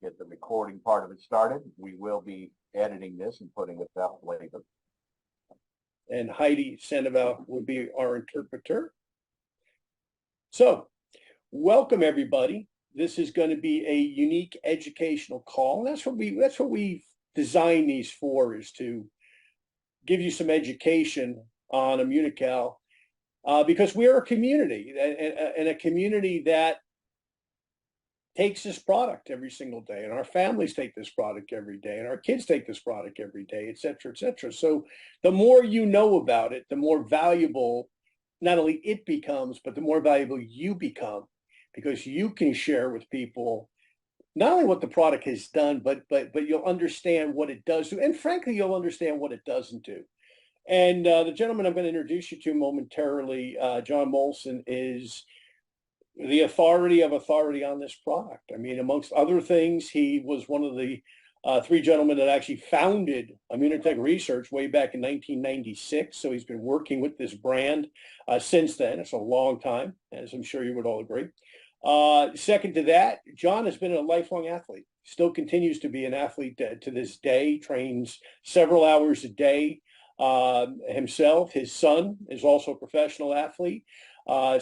get the recording part of it started. We will be editing this and putting it out later. And Heidi Sandoval will be our interpreter. So, welcome everybody. This is going to be a unique educational call. And that's what we designed these for, is to give you some education on Immunocal, because we are a community, and a community that takes this product every single day, and our families take this product every day, and our kids take this product every day, et cetera, et cetera. So the more you know about it, the more valuable not only it becomes, but the more valuable you become, because you can share with people not only what the product has done, but you'll understand what it does do, and frankly, you'll understand what it doesn't do. And the gentleman I'm going to introduce you to momentarily, John Molson, is the authority of authority on this product. I mean, amongst other things, he was one of the three gentlemen that actually founded Immunotech Research way back in 1996. So he's been working with this brand since then. It's a long time, as I'm sure you would all agree. Second to that, John has been a lifelong athlete, still continues to be an athlete to this day, trains several hours a day himself. His son is also a professional athlete. And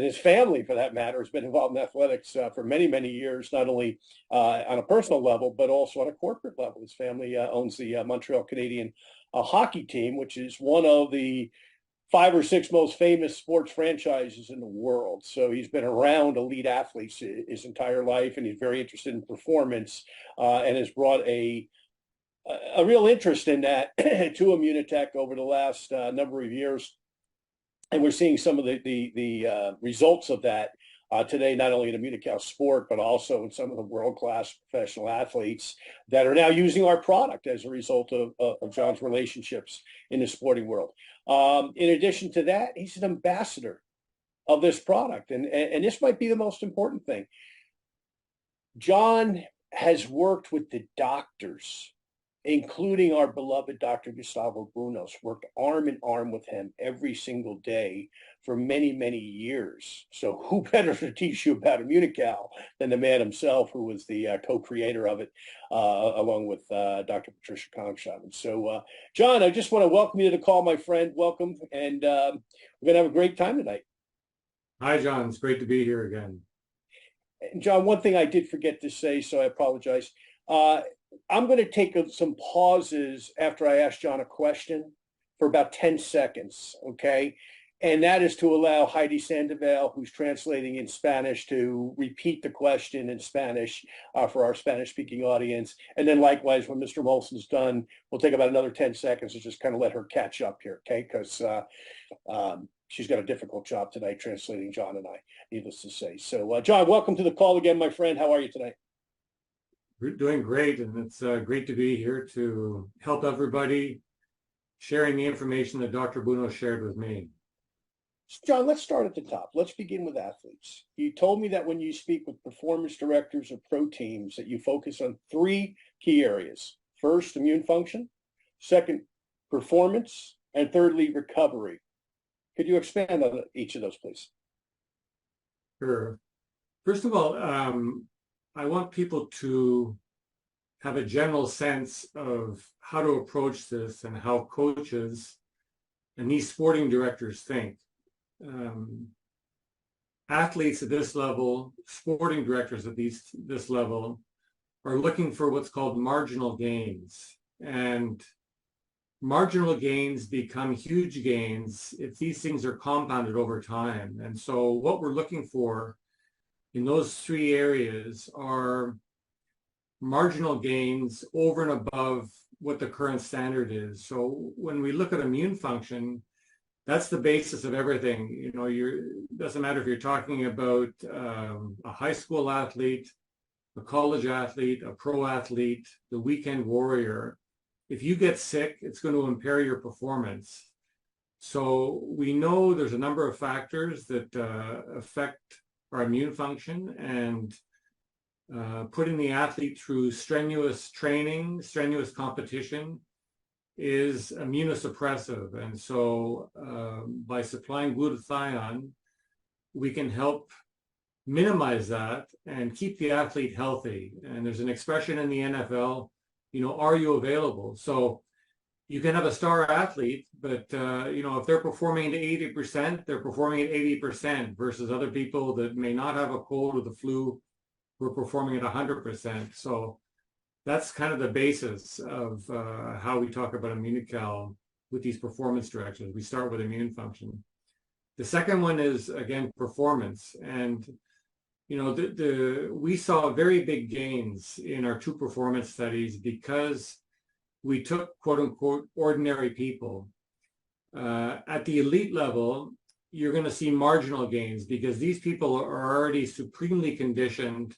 his family, for that matter, has been involved in athletics for many, many years, not only on a personal level, but also on a corporate level. His family owns the Montreal Canadian hockey team, which is one of the 5 or 6 most famous sports franchises in the world. So he's been around elite athletes his entire life, and he's very interested in performance, and has brought a real interest in that to Immunotech over the last number of years. And we're seeing some of the results of that today, not only in Immunocal Sport, but also in some of the world-class professional athletes that are now using our product as a result of John's relationships in the sporting world. In addition to that, he's an ambassador of this product. And this might be the most important thing. John has worked with the doctors, including our beloved Dr. Gustavo Bunos, worked arm in arm with him every single day for many, many years. So who better to teach you about Immunocal than the man himself, who was the co-creator of it, along with Dr. Patricia Kongshaven. So, John, I just want to welcome you to the call, my friend. Welcome. And we're going to have a great time tonight. Hi, John. It's great to be here again. And John, one thing I did forget to say, so I apologize. I'm going to take some pauses after I ask John a question for about 10 seconds, okay? And that is to allow Heidi Sandoval, who's translating in Spanish, to repeat the question in Spanish for our Spanish-speaking audience. And then likewise, when Mr. Molson's done, we'll take about another 10 seconds to just kind of let her catch up here, okay? Because she's got a difficult job tonight translating John and I, needless to say. So, John, welcome to the call again, my friend. How are you tonight? We're doing great, and it's great to be here to help everybody, sharing the information that Dr. Buno shared with me. John, let's start at the top. Let's begin with athletes. You told me that when you speak with performance directors of pro teams that you focus on 3 key areas. First, immune function. Second, performance. And thirdly, recovery. Could you expand on each of those, please? Sure. First of all, I want people to have a general sense of how to approach this and how coaches and these sporting directors think. Athletes at this level, sporting directors at this level, are looking for what's called marginal gains. And marginal gains become huge gains if these things are compounded over time. And so what we're looking for in those 3 areas are marginal gains over and above what the current standard is. So when we look at immune function, that's the basis of everything. You know, doesn't matter if you're talking about a high school athlete, a college athlete, a pro athlete, the weekend warrior. If you get sick, it's going to impair your performance. So we know there's a number of factors that affect our immune function, and putting the athlete through strenuous training, strenuous competition is immunosuppressive. And so by supplying glutathione, we can help minimize that and keep the athlete healthy. And there's an expression in the NFL, are you available? So you can have a star athlete, but if they're performing at 80%, they're performing at 80% versus other people that may not have a cold or the flu who are performing at 100%. So that's kind of the basis of how we talk about Immunocal with these performance directions. We start with immune function. The second one is, again, performance. And we saw very big gains in our 2 performance studies because we took, quote unquote, ordinary people. At the elite level, you're going to see marginal gains because these people are already supremely conditioned,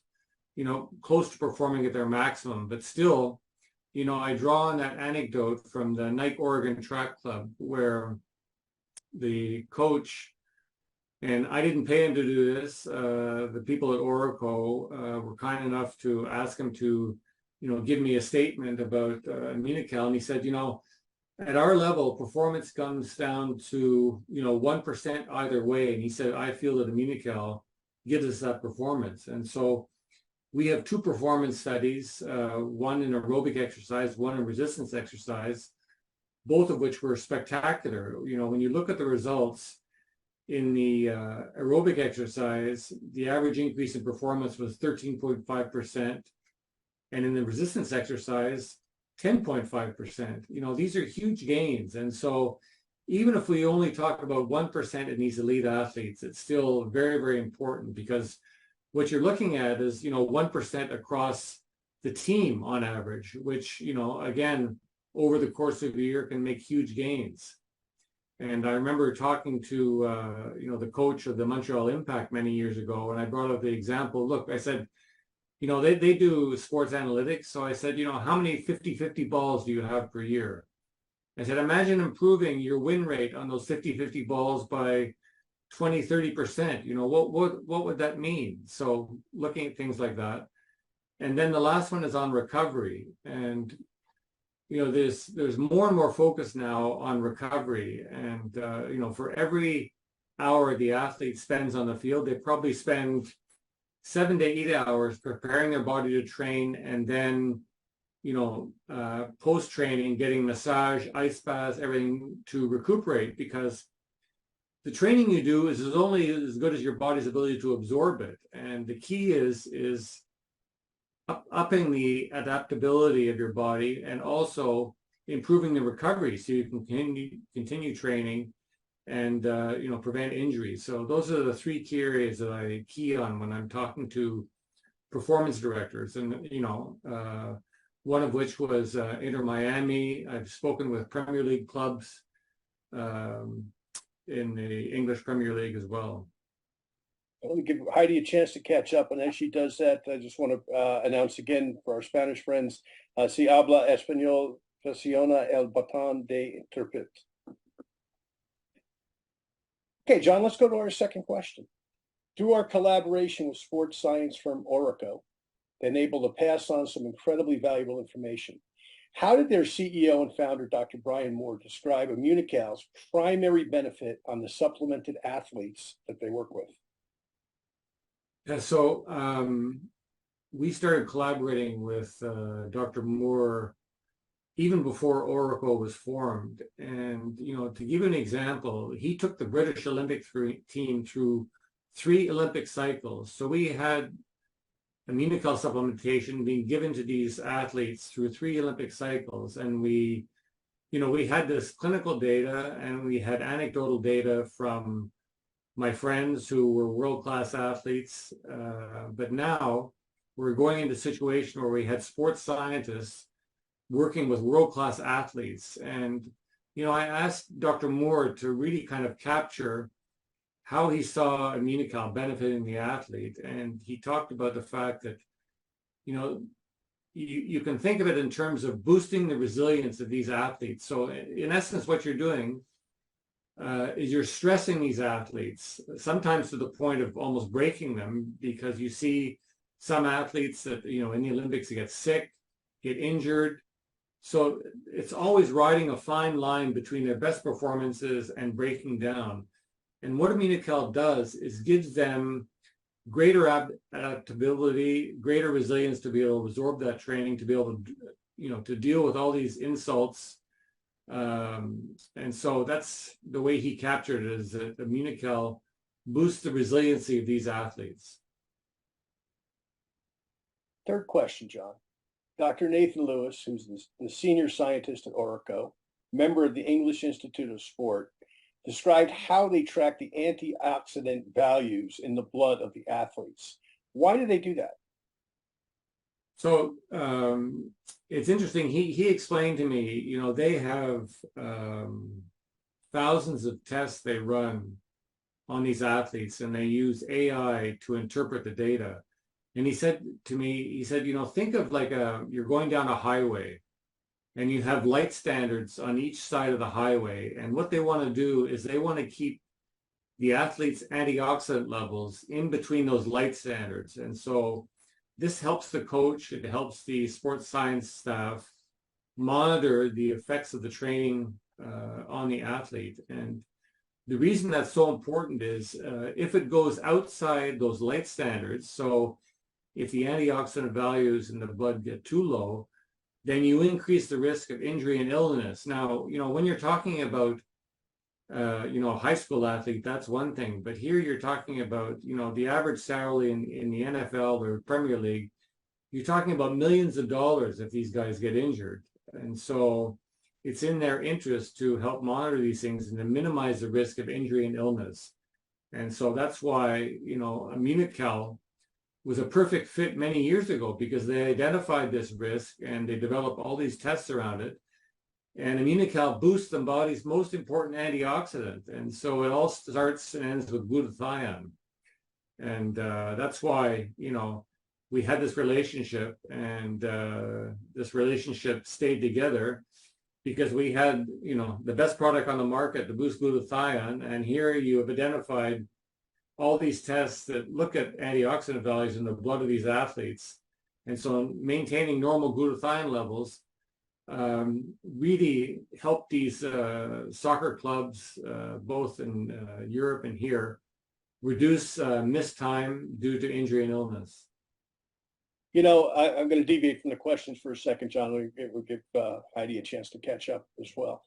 close to performing at their maximum. But still, I draw on that anecdote from the Nike Oregon Track Club where the coach, and I didn't pay him to do this, the people at Oracle were kind enough to ask him to give me a statement about Immunocal. And he said, at our level, performance comes down to, 1% either way. And he said, I feel that Immunocal gives us that performance. And so we have 2 performance studies, one in aerobic exercise, one in resistance exercise, both of which were spectacular. When you look at the results in the aerobic exercise, the average increase in performance was 13.5%. And in the resistance exercise, 10.5%. These are huge gains. And so even if we only talk about 1% in these elite athletes, it's still very, very important because what you're looking at is, 1% across the team on average, which, again, over the course of a year can make huge gains. And I remember talking to, the coach of the Montreal Impact many years ago, and I brought up the example. Look, I said, they do sports analytics. So I said, how many 50-50 balls do you have per year? I said, imagine improving your win rate on those 50-50 balls by 20-30%. What would that mean? So looking at things like that. And then the last one is on recovery. And, there's more and more focus now on recovery. And, for every hour the athlete spends on the field, they probably spend 7 to 8 hours preparing their body to train, and then, post-training, getting massage, ice baths, everything to recuperate, because the training you do is only as good as your body's ability to absorb it. And the key is upping the adaptability of your body and also improving the recovery so you can continue training and prevent injuries. So those are the 3 key areas that I key on when I'm talking to performance directors. And one of which was Inter Miami. I've spoken with Premier League clubs in the English Premier League as well. Let me give Heidi a chance to catch up, and as she does that, I just want to announce again for our Spanish friends, si habla español, presiona el botón de interpret. Okay, John, let's go to our second question. Through our collaboration with sports science firm Oracle, they're able to pass on some incredibly valuable information. How did their CEO and founder, Dr. Brian Moore, describe Immunocal's primary benefit on the supplemented athletes that they work with? Yeah, so we started collaborating with Dr. Moore even before Oracle was formed. And, to give you an example, he took the British Olympic team through 3 Olympic cycles. So we had Immunocal supplementation being given to these athletes through 3 Olympic cycles. And we had this clinical data and we had anecdotal data from my friends who were world-class athletes. But now we're going into a situation where we had sports scientists working with world-class athletes. And, I asked Dr. Moore to really kind of capture how he saw Immunocal benefiting the athlete. And he talked about the fact that, you can think of it in terms of boosting the resilience of these athletes. So in essence, what you're doing is you're stressing these athletes, sometimes to the point of almost breaking them, because you see some athletes that, in the Olympics get sick, get injured. So it's always riding a fine line between their best performances and breaking down. And what Immunocal does is gives them greater adaptability, greater resilience to be able to absorb that training, to be able to, to deal with all these insults. And so that's the way he captured it, is that Immunocal boosts the resiliency of these athletes. Third question, John. Dr. Nathan Lewis, who's the senior scientist at Orico, member of the English Institute of Sport, described how they track the antioxidant values in the blood of the athletes. Why do they do that? So it's interesting. He explained to me, they have thousands of tests they run on these athletes, and they use AI to interpret the data. And he said to me, think of like you're going down a highway, and you have light standards on each side of the highway. And what they want to do is they want to keep the athletes' antioxidant levels in between those light standards. And so this helps the coach, it helps the sports science staff monitor the effects of the training on the athlete. And the reason that's so important is if it goes outside those light standards, so if the antioxidant values in the blood get too low, then you increase the risk of injury and illness. Now, when you're talking about, a high school athlete, that's one thing. But here you're talking about, the average salary in the NFL or Premier League, you're talking about millions of dollars if these guys get injured. And so it's in their interest to help monitor these things and to minimize the risk of injury and illness. And so that's why, Immunocal was a perfect fit many years ago, because they identified this risk and they developed all these tests around it. And Immunocal boosts the body's most important antioxidant. And so it all starts and ends with glutathione. And that's why, we had this relationship, and this relationship stayed together because we had, the best product on the market to boost glutathione. And here you have identified all these tests that look at antioxidant values in the blood of these athletes. And so maintaining normal glutathione levels really helped these soccer clubs, both in Europe and here, reduce missed time due to injury and illness. I'm going to deviate from the questions for a second, John. We'll give Heidi a chance to catch up as well.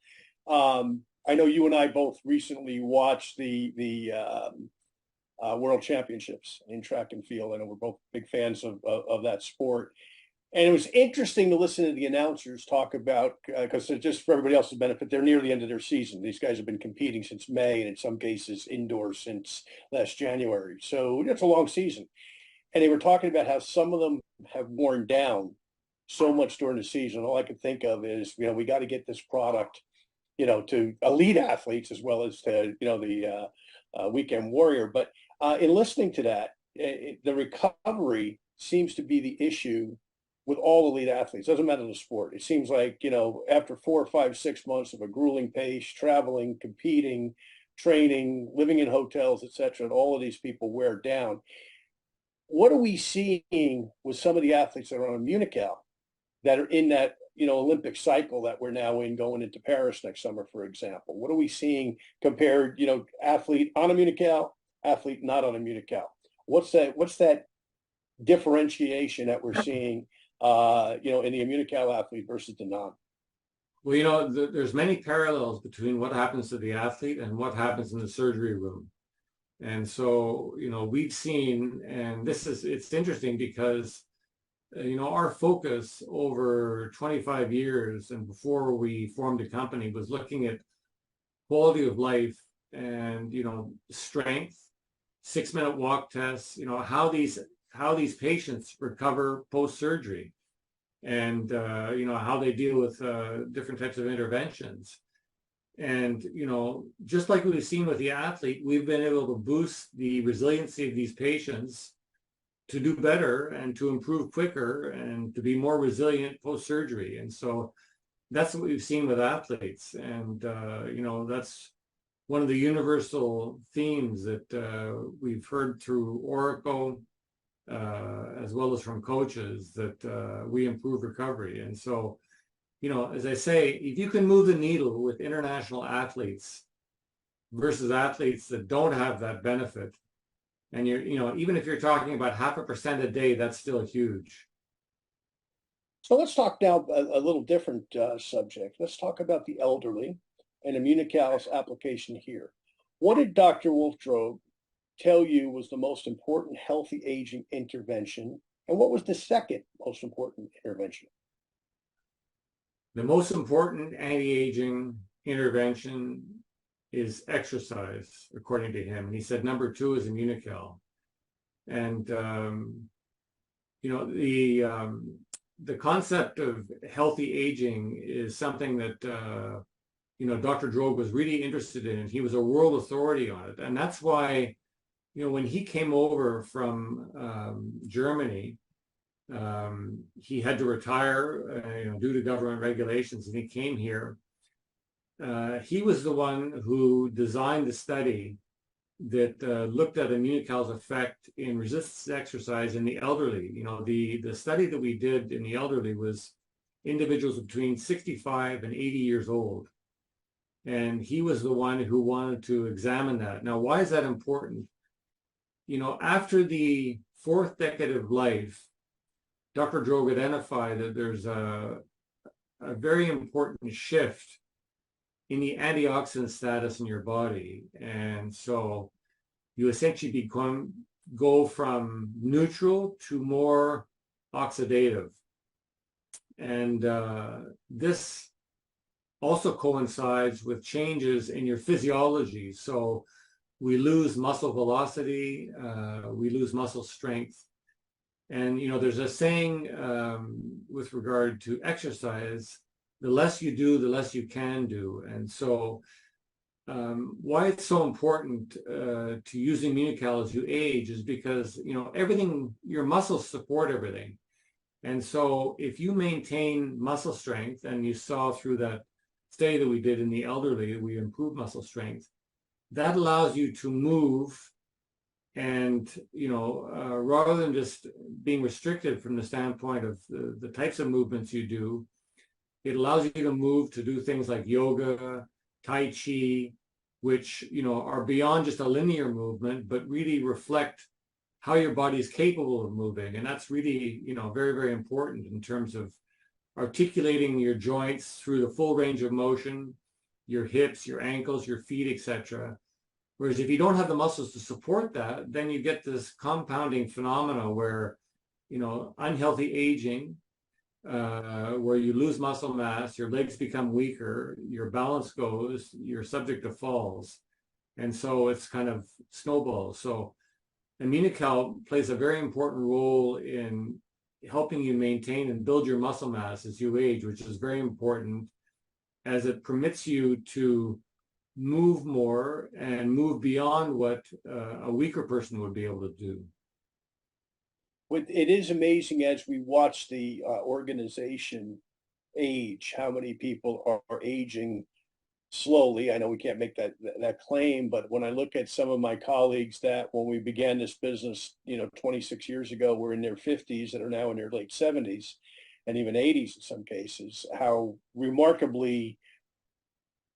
I know you and I both recently watched the World Championships in track and field. I know we're both big fans of that sport. And it was interesting to listen to the announcers talk about, because just for everybody else's benefit, they're near the end of their season. These guys have been competing since May, and in some cases indoors since last January. So it's a long season. And they were talking about how some of them have worn down so much during the season. All I could think of is, we got to get this product, to elite athletes as well as to, the weekend warrior. But in listening to that, the recovery seems to be the issue with all elite athletes. Doesn't matter the sport. It seems like, after 4 or 5, 6 months of a grueling pace, traveling, competing, training, living in hotels, etc., and all of these people wear down. What are we seeing with some of the athletes that are on Immunocal that are in that, Olympic cycle that we're now in going into Paris next summer, for example? What are we seeing compared, athlete on Immunocal, athlete not on Immunocal? What's that differentiation that we're seeing, in the Immunocal athlete versus the non? Well, there's many parallels between what happens to the athlete and what happens in the surgery room. And so, we've seen, and it's interesting because, our focus over 25 years and before we formed a company was looking at quality of life and, strength, 6-minute walk tests, how these patients recover post-surgery and, how they deal with different types of interventions. And, just like we've seen with the athlete, we've been able to boost the resiliency of these patients to do better and to improve quicker and to be more resilient post-surgery. And so that's what we've seen with athletes. And, that's one of the universal themes that we've heard through Orico, as well as from coaches, that we improve recovery. And so, as I say, if you can move the needle with international athletes versus athletes that don't have that benefit, And even if you're talking about 0.5% a day, that's still huge. So let's talk now a little different subject. Let's talk about the elderly and Immunical's application here. What did Dr. Wolfdroge tell you was the most important healthy aging intervention, and what was the second most important intervention? The most important anti-aging intervention is exercise, according to him. And he said number 2 is Immunocal. And the concept of healthy aging is something that Dr. Droge was really interested in, and he was a world authority on it. And that's why, when he came over from Germany, he had to retire due to government regulations, and he came here. He was the one who designed the study that looked at Immunical's effect in resistance exercise in the elderly. The study that we did in the elderly was individuals between 65 and 80 years old. And he was the one who wanted to examine that. Now, why is that important? After the 4th decade of life, Dr. Droge identified that there's a very important shift in the antioxidant status in your body. And so you essentially go from neutral to more oxidative. And this also coincides with changes in your physiology. So we lose muscle velocity, we lose muscle strength. And, there's a saying with regard to exercise, the less you do, the less you can do. And so why it's so important to use Immunocal as you age is because, everything, your muscles support everything. And so if you maintain muscle strength, and you saw through that study that we did in the elderly, we improved muscle strength, that allows you to move. And, rather than just being restricted from the standpoint of the types of movements you do, it allows you to move to do things like yoga, Tai Chi, which, are beyond just a linear movement, but really reflect how your body is capable of moving. And that's really, very, very important in terms of articulating your joints through the full range of motion, your hips, your ankles, your feet, etc. Whereas if you don't have the muscles to support that, then you get this compounding phenomena where, unhealthy aging, where you lose muscle mass, your legs become weaker, your balance goes, you're subject to falls. And so it's kind of snowballs. So Immunocal plays a very important role in helping you maintain and build your muscle mass as you age, which is very important, as it permits you to move more and move beyond what a weaker person would be able to do. It is amazing as we watch the organization age, how many people are aging slowly. I know we can't make that claim, but when I look at some of my colleagues that when we began this business, 26 years ago, were in their 50s and are now in their late 70s and even 80s in some cases, how remarkably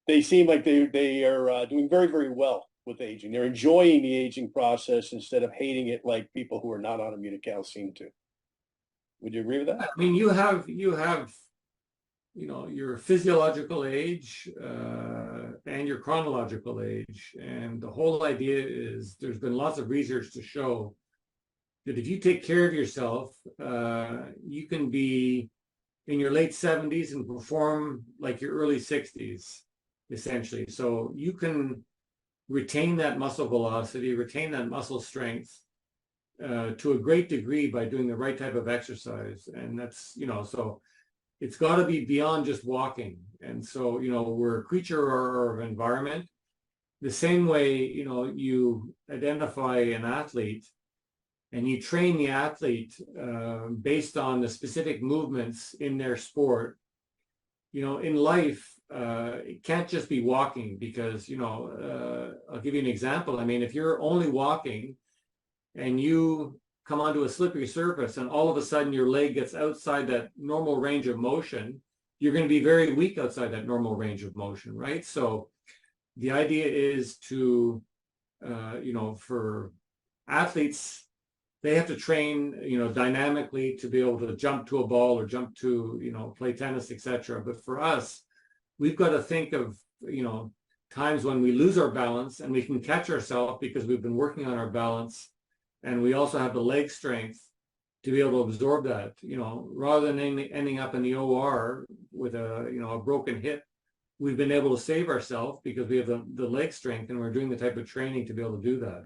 they seem like they are doing very, very well with aging. They're enjoying the aging process instead of hating it like people who are not on Immunocal seem to. Would you agree with that? I mean, you have your physiological age and your chronological age. And the whole idea is there's been lots of research to show that if you take care of yourself, you can be in your late 70s and perform like your early 60s, essentially. So you can retain that muscle velocity, retain that muscle strength to a great degree by doing the right type of exercise. And that's, so it's got to be beyond just walking. And so, we're a creature of environment. The same way, you identify an athlete and you train the athlete based on the specific movements in their sport. In life, it can't just be walking because, I'll give you an example. I mean, if you're only walking and you come onto a slippery surface and all of a sudden your leg gets outside that normal range of motion, you're going to be very weak outside that normal range of motion, right? So the idea is to, for athletes, they have to train, dynamically to be able to jump to a ball or jump to, play tennis, etc. But for us, we've got to think of, times when we lose our balance and we can catch ourselves because we've been working on our balance, and we also have the leg strength to be able to absorb that, rather than ending up in the OR with a broken hip. We've been able to save ourselves because we have the leg strength, and we're doing the type of training to be able to do that.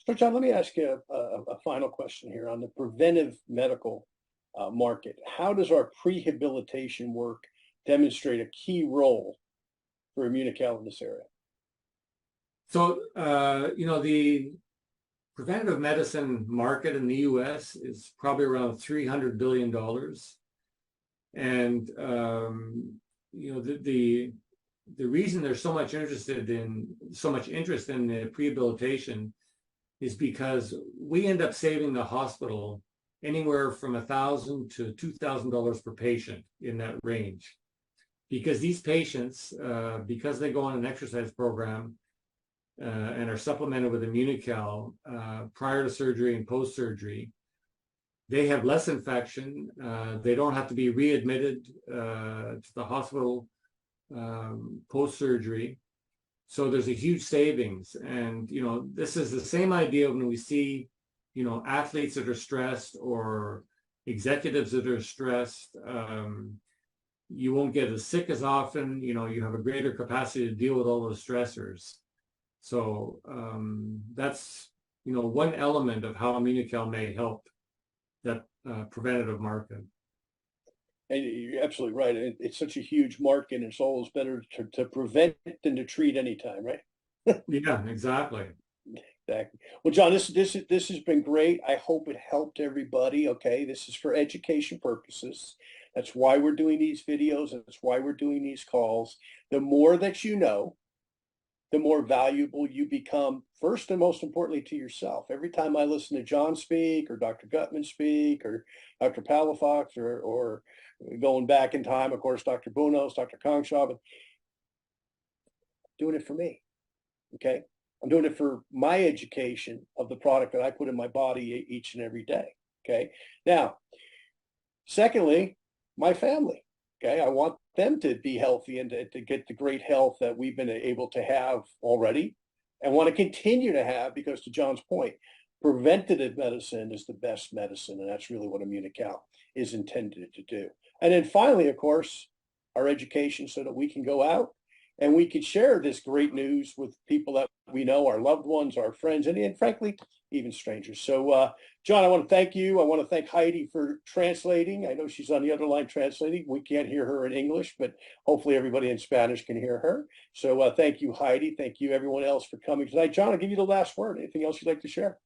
So John, let me ask you a final question here on the preventive medical market. How does our prehabilitation work demonstrate a key role for Immunocal in this area? So, the preventative medicine market in the US is probably around $300 billion. And, the reason there's so much interest in the prehabilitation is because we end up saving the hospital anywhere from $1,000 to $2,000 per patient, in that range. Because these patients, because they go on an exercise program and are supplemented with Immunocal prior to surgery and post-surgery, they have less infection. They don't have to be readmitted to the hospital post-surgery. So there's a huge savings. And, this is the same idea when we see, athletes that are stressed or executives that are stressed. You won't get as sick as often, you have a greater capacity to deal with all those stressors. So that's, one element of how Immunocal may help that preventative market. And you're absolutely right. It's such a huge market, and it's always better to prevent than to treat anytime, right? Yeah, exactly. Exactly. Well, John, this has been great. I hope it helped everybody. Okay, this is for education purposes. That's why we're doing these videos, and that's why we're doing these calls. The more that you know, the more valuable you become, first and most importantly, to yourself. Every time I listen to John speak, or Dr. Gutman speak, or Dr. Palafox, or going back in time, of course, Dr. Bunos, Dr. Kongshaw, doing it for me. Okay, I'm doing it for my education of the product that I put in my body each and every day. Okay, now, secondly, my family. Okay, I want them to be healthy and to get the great health that we've been able to have already, and want to continue to have, because to John's point, preventative medicine is the best medicine, and that's really what Immunocal is intended to do. And then finally, of course, our education, so that we can go out and we can share this great news with people that we know, our loved ones, our friends, and frankly, even strangers. So, John, I want to thank you. I want to thank Heidi for translating. I know she's on the other line translating. We can't hear her in English, but hopefully everybody in Spanish can hear her. So thank you, Heidi. Thank you, everyone else, for coming tonight. John, I'll give you the last word. Anything else you'd like to share?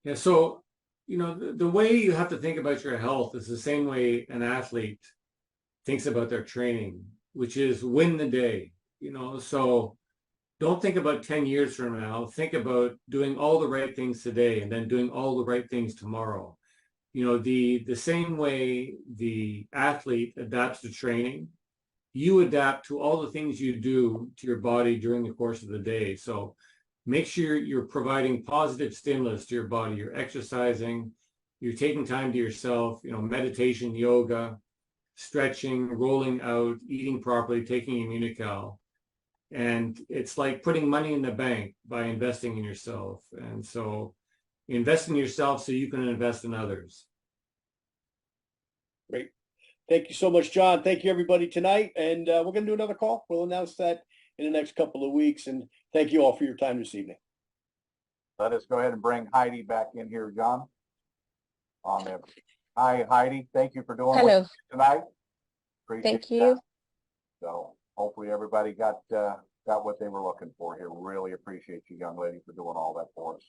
Yeah, so, the way you have to think about your health is the same way an athlete thinks about their training, which is win the day. So don't think about 10 years from now. Think about doing all the right things today, and then doing all the right things tomorrow. The same way the athlete adapts to training, you adapt to all the things you do to your body during the course of the day. So make sure you're providing positive stimulus to your body. You're exercising, you're taking time to yourself, meditation, yoga, stretching, rolling out, eating properly, taking Immunocal. And it's like putting money in the bank by investing in yourself. And so invest in yourself so you can invest in others. Great. Thank you so much, John. Thank you, everybody, tonight. And we're going to do another call. We'll announce that in the next couple of weeks. And thank you all for your time this evening. Let us go ahead and bring Heidi back in here, John. On there. Hi, Heidi. Thank you for doing Hello. tonight. Appreciate Thank you. that. So hopefully everybody got what they were looking for here. Really appreciate you, young lady, for doing all that for us.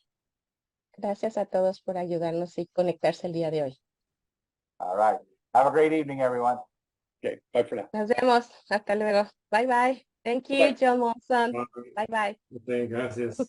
Gracias a todos por ayudarnos y conectarse el día de hoy. All right. Have a great evening, everyone. Okay. Bye for now. Nos vemos. Hasta luego. Bye bye. Thank you, Bye. John Molson. Bye bye. Okay, gracias.